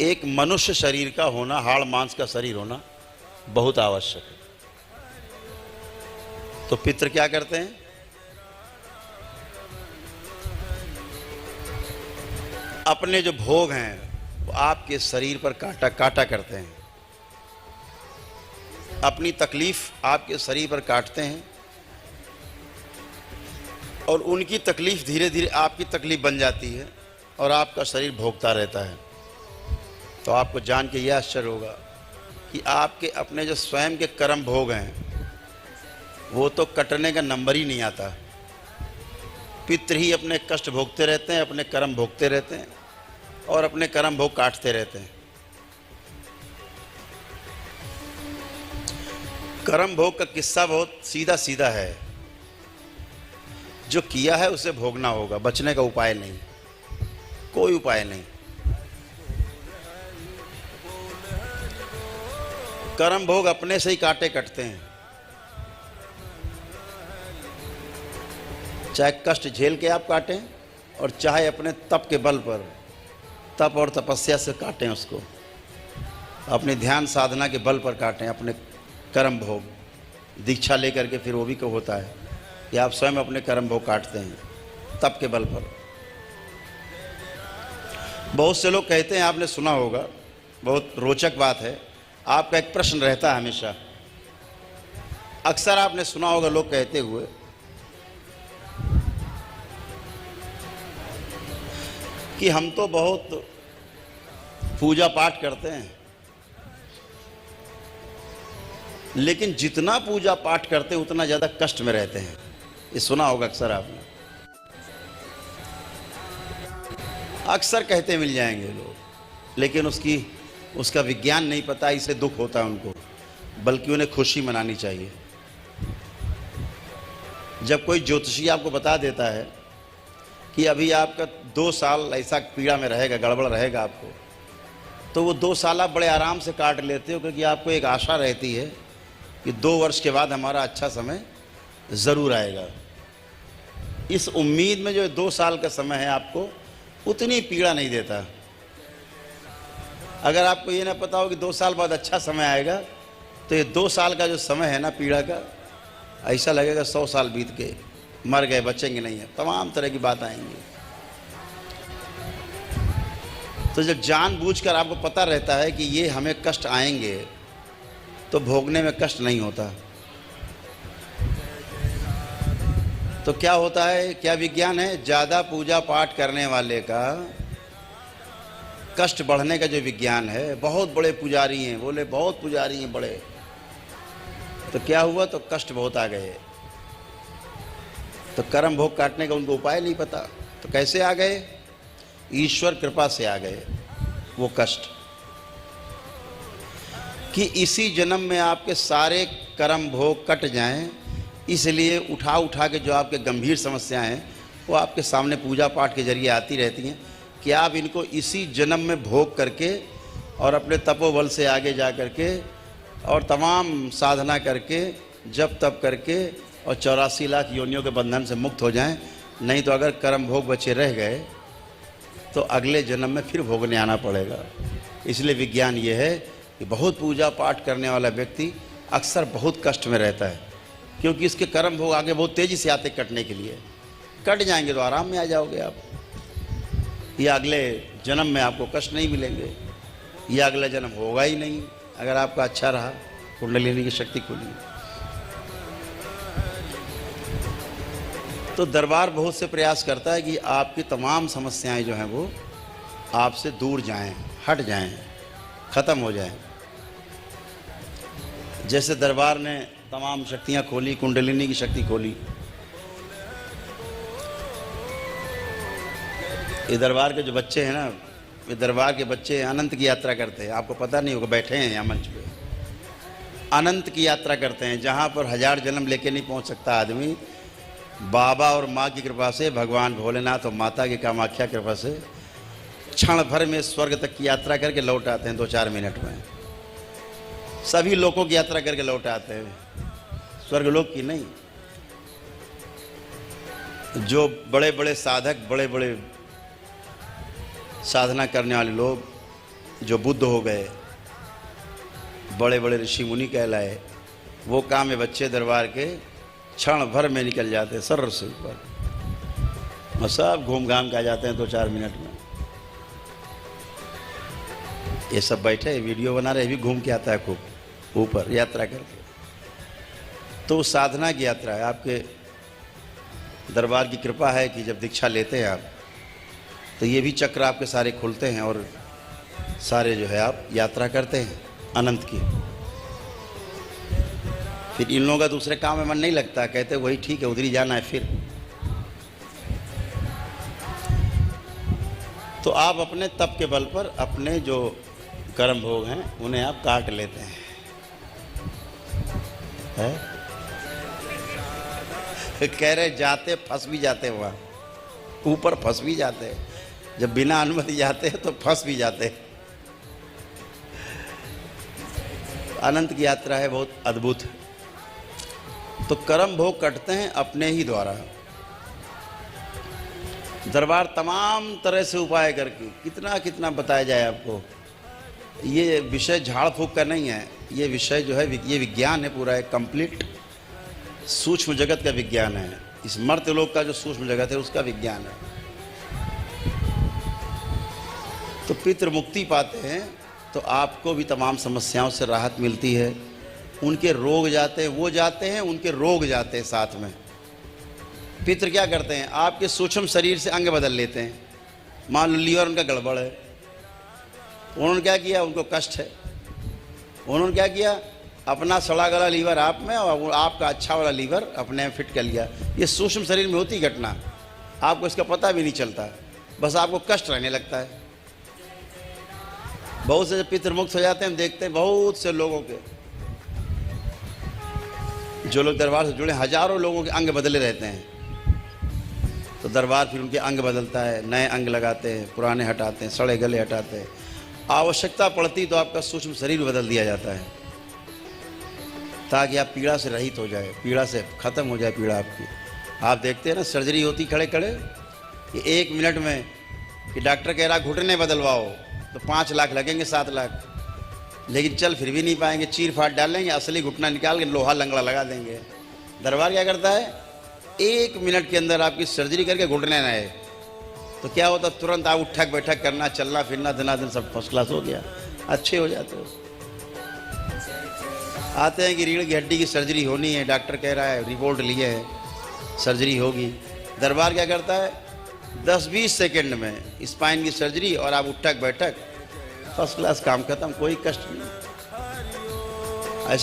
एक मनुष्य शरीर का होना, हाड़ मांस का शरीर होना बहुत आवश्यक है। तो पितृ क्या करते हैं? अपने जो भोग हैं वो आपके शरीर पर काटा काटा करते हैं, अपनी तकलीफ आपके शरीर पर काटते हैं और उनकी तकलीफ धीरे धीरे आपकी तकलीफ बन जाती है और आपका शरीर भोगता रहता है। तो आपको जान के यह आश्चर्य होगा कि आपके अपने जो स्वयं के कर्म भोग हैं वो तो कटने का नंबर ही नहीं आता। पितृ ही अपने कष्ट भोगते रहते हैं, अपने कर्म भोगते रहते हैं और अपने कर्म भोग काटते रहते हैं। कर्म भोग का किस्सा बहुत सीधा सीधा है। जो किया है उसे भोगना होगा, बचने का उपाय नहीं, कोई उपाय नहीं। कर्म भोग अपने से ही काटे कटते हैं। चाहे कष्ट झेल के आप काटें और चाहे अपने तप के बल पर, तप और तपस्या से काटें उसको, अपने ध्यान साधना के बल पर काटें अपने कर्म भोग। दीक्षा लेकर के फिर वो भी क्यों होता है कि आप स्वयं अपने कर्म भोग काटते हैं तप के बल पर। बहुत से लोग कहते हैं, आपने सुना होगा, बहुत रोचक बात है, आपका एक प्रश्न रहता है हमेशा, अक्सर आपने सुना होगा लोग कहते हुए कि हम तो बहुत पूजा पाठ करते हैं, लेकिन जितना पूजा पाठ करते हैं उतना ज़्यादा कष्ट में रहते हैं। ये सुना होगा अक्सर आपने, अक्सर कहते मिल जाएंगे लोग, लेकिन उसका विज्ञान नहीं पता, इससे दुख होता है उनको, बल्कि उन्हें खुशी मनानी चाहिए। जब कोई ज्योतिषी आपको बता देता है कि अभी आपका 2 साल ऐसा पीड़ा में रहेगा, गड़बड़ रहेगा आपको, तो वो 2 साल आप बड़े आराम से काट लेते हो, क्योंकि आपको एक आशा रहती है कि 2 वर्ष के बाद हमारा अच्छा समय ज़रूर आएगा। इस उम्मीद में जो 2 साल का समय है आपको उतनी पीड़ा नहीं देता। अगर आपको ये ना पता हो कि 2 साल बाद अच्छा समय आएगा, तो ये 2 साल का जो समय है ना पीड़ा का, ऐसा लगेगा 100 साल बीत के मर गए, बचेंगे नहीं है, तमाम तरह की बात आएंगी। तो जब जानबूझकर आपको पता रहता है कि ये हमें कष्ट आएंगे, तो भोगने में कष्ट नहीं होता। तो क्या होता है, क्या विज्ञान है, ज़्यादा पूजा पाठ करने वाले का कष्ट बढ़ने का जो विज्ञान है, बहुत बड़े पुजारी हैं, बोले बहुत पुजारी हैं बड़े, तो क्या हुआ, तो कष्ट बहुत आ गए। तो कर्म भोग काटने का उनको उपाय नहीं पता, तो कैसे आ गए? ईश्वर कृपा से आ गए वो कष्ट, कि इसी जन्म में आपके सारे कर्म भोग कट जाएं। इसलिए उठा उठा के जो आपके गंभीर समस्याएं हैं वो आपके सामने पूजा पाठ के जरिए आती रहती हैं, कि आप इनको इसी जन्म में भोग करके और अपने तपोबल से आगे जा करके और तमाम साधना करके, जप तप करके और 84 लाख योनियों के बंधन से मुक्त हो जाएं। नहीं तो अगर कर्म भोग बचे रह गए तो अगले जन्म में फिर भोगने आना पड़ेगा। इसलिए विज्ञान ये है कि बहुत पूजा पाठ करने वाला व्यक्ति अक्सर बहुत कष्ट में रहता है, क्योंकि इसके कर्म भोग आगे बहुत तेज़ी से आते कटने के लिए। कट जाएंगे तो आराम में आ जाओगे आप, या अगले जन्म में आपको कष्ट नहीं मिलेंगे, या अगला जन्म होगा ही नहीं अगर आपका अच्छा रहा, कुंडलिनी की शक्ति खुली। तो दरबार बहुत से प्रयास करता है कि आपकी तमाम समस्याएं जो हैं वो आपसे दूर जाएं, हट जाएं, ख़त्म हो जाएं। जैसे दरबार ने तमाम शक्तियां खोली, कुंडलिनी की शक्ति खोली। ये दरबार के जो बच्चे हैं ना, ये दरबार के बच्चे अनंत की यात्रा करते हैं। आपको पता नहीं होगा, बैठे हैं यहाँ मंच पे, अनंत की यात्रा करते हैं, जहाँ पर 1000 जन्म लेके नहीं पहुँच सकता आदमी। बाबा और माँ की कृपा से, भगवान भोलेनाथ और माता की कामाख्या कृपा से क्षण भर में स्वर्ग तक की यात्रा करके लौट आते हैं 2-4 मिनट में। सभी लोगों की यात्रा करके लौट आते हैं, स्वर्गलोक की नहीं। जो बड़े बड़े साधक, बड़े बड़े साधना करने वाले लोग जो बुद्ध हो गए, बड़े बड़े ऋषि मुनि कहलाए, वो काम में बच्चे दरबार के क्षण भर में निकल जाते हैं सर से ऊपर, और सब घूम घाम के आ जाते हैं 2-4 मिनट में। ये सब बैठे वीडियो बना रहे, भी घूम के आता है खूब ऊपर यात्रा करके। तो साधना की यात्रा है। आपके दरबार की कृपा है कि जब दीक्षा लेते हैं आप, तो ये भी चक्र आपके सारे खुलते हैं और सारे जो है आप यात्रा करते हैं अनंत की। फिर इन लोगों का दूसरे काम में मन नहीं लगता, कहते वही ठीक है, उधर ही जाना है। फिर तो आप अपने तप के बल पर अपने जो कर्म भोग हैं उन्हें आप काट लेते हैं, है? कह रहे जाते फंस भी जाते, वहाँ ऊपर फंस भी जाते, जब बिना अनुमति जाते हैं तो फंस भी जाते। अनंत की यात्रा है, बहुत अद्भुत। तो कर्म भोग कटते हैं अपने ही द्वारा। दरबार तमाम तरह से उपाय करके, कितना कितना बताया जाए आपको। ये विषय झाड़ फूक का नहीं है, ये विषय जो है ये विज्ञान है पूरा, एक कंप्लीट सूक्ष्म जगत का विज्ञान है। इस मर्त्य लोक का जो सूक्ष्म जगत है उसका विज्ञान है। तो पितृ मुक्ति पाते हैं तो आपको भी तमाम समस्याओं से राहत मिलती है। उनके रोग जाते हैं, वो जाते हैं, उनके रोग जाते हैं साथ में। पितृ क्या करते हैं, आपके सूक्ष्म शरीर से अंग बदल लेते हैं। मान लो लीवर उनका गड़बड़ है, उन्होंने क्या किया, उनको कष्ट है, उन्होंने क्या किया, अपना सड़ा गला लीवर आप में और आपका अच्छा वाला लीवर अपने में फिट कर लिया। ये सूक्ष्म शरीर में होती घटना, आपको इसका पता भी नहीं चलता, बस आपको कष्ट रहने लगता है। बहुत से जब पितृमुक्त हो जाते हैं, हम देखते हैं बहुत से लोगों के, जो लोग दरबार से जुड़े, हजारों लोगों के अंग बदले रहते हैं। तो दरबार फिर उनके अंग बदलता है, नए अंग लगाते हैं, पुराने हटाते हैं, सड़े गले हटाते हैं। आवश्यकता पड़ती तो आपका सूक्ष्म शरीर बदल दिया जाता है, ताकि आप पीड़ा से रहित हो जाए, पीड़ा से ख़त्म हो जाए पीड़ा आपकी। आप देखते हैं ना, सर्जरी होती खड़े खड़े, कि 1 मिनट में कि डॉक्टर कह रहा घुटने बदलवाओ तो 5 लाख लगेंगे, 7 लाख, लेकिन चल फिर भी नहीं पाएंगे, चीर फाड़ डालेंगे, असली घुटना निकाल के लोहा लंगड़ा लगा देंगे। दरबार क्या करता है, 1 मिनट के अंदर आपकी सर्जरी करके घुटने नए, तो क्या होता, तुरंत आप उठक बैठक करना, चलना फिरना, धनाधन सब फर्स्ट क्लास हो गया, अच्छे हो जाते हो। आते हैं कि रीढ़ की हड्डी की सर्जरी होनी है, डॉक्टर कह रहा है, रिपोर्ट लिए है, सर्जरी होगी। दरबार क्या करता है, 10-20 सेकंड में स्पाइन की सर्जरी और आप उठक बैठक, फर्स्ट क्लास, काम खत्म, कोई कष्ट नहीं।